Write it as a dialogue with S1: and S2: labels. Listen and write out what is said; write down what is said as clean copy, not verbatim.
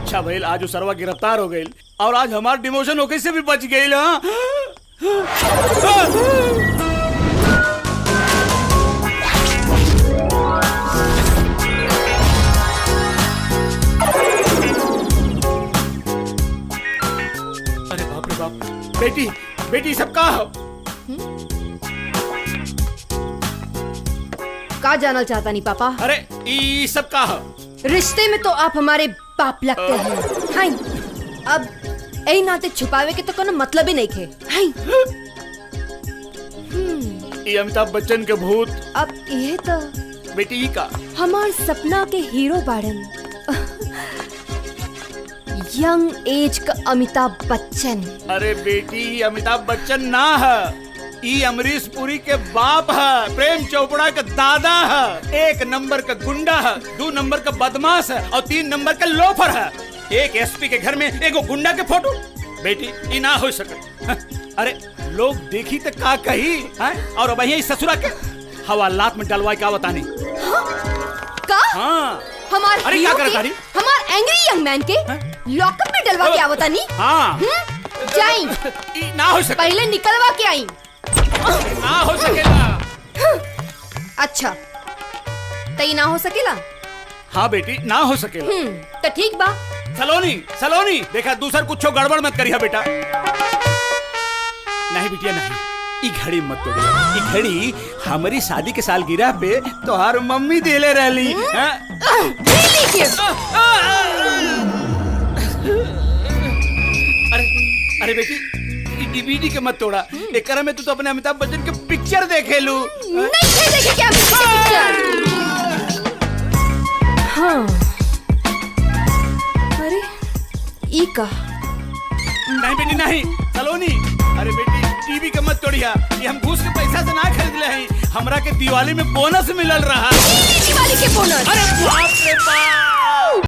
S1: अच्छा भइल आज वो सरवा गिरफ्तार हो गई और आज हमार डिमोशन होके से भी बच गई। हाँ अरे बाप रे बाप, बेटी बेटी सब कहा हो?
S2: का जानना चाहता नहीं पापा?
S1: अरे ये सब कहा हो?
S2: रिश्ते में तो आप हमारे बाप लगते हैं। हाय अब यही नाते छुपावे के तो कोनो मतलब ही नहीं थे। हाय
S1: ये अमिताभ बच्चन के भूत।
S2: अब ये तो
S1: बेटी ये का
S2: हमार सपना के हीरो बाड़न, यंग एज का अमिताभ बच्चन।
S1: अरे बेटी ये अमिताभ बच्चन ना है, ये अमरीश पुरी के बाप है, प्रेम चोपड़ा का दादा है, 1 नंबर का गुंडा है, 2 नंबर का बदमाश है और 3 नंबर का लोफर है। एक एसपी के घर में एगो गुंडा के फोटो। बेटी ये ना हो सके। अरे लोग देखी तो का कही है? और अब यही ससुरा के हवालात में डलवाई का बताने।
S2: का
S1: हाँ
S2: हमार
S1: अरे क्या कर रही?
S2: हमार एंग्री यंग मैन के लॉकअप में डलवा के आवता नहीं।
S1: हाँ
S2: जाई
S1: ना हो सके,
S2: पहले निकलवा के आई।
S1: ना हो सकेला।
S2: अच्छा तई ना हो सकेला?
S1: हाँ बेटी ना हो सकेला।
S2: तो ठीक बा।
S1: सलोनी सलोनी देखा दूसर कुछ गड़बड़ मत करिया बेटा। नहीं बिटिया नहीं, ई घड़ी मत तोड़िया। ई घड़ी हमारी शादी के सालगिरह पे तोहार मम्मी देले रहली। अरे अरे बेटी डीवीडी के मत तोड़ा, एकरा में तू तो अपने अमिताभ बच्चन के पिक्चर देखे लू।
S2: नहीं देखे क्या पिक्चर? हाँ अरे ई का
S1: नहीं बेटी नहीं सलोनी। अरे बेटी टीवी के मत तोड़िया, ये हम घूस के पैसा से ना खरीद ले हैं, हमरा के दिवाली में बोनस मिलल रहा।
S2: दिवाली के बोनस?
S1: अरे बाप रे बाप।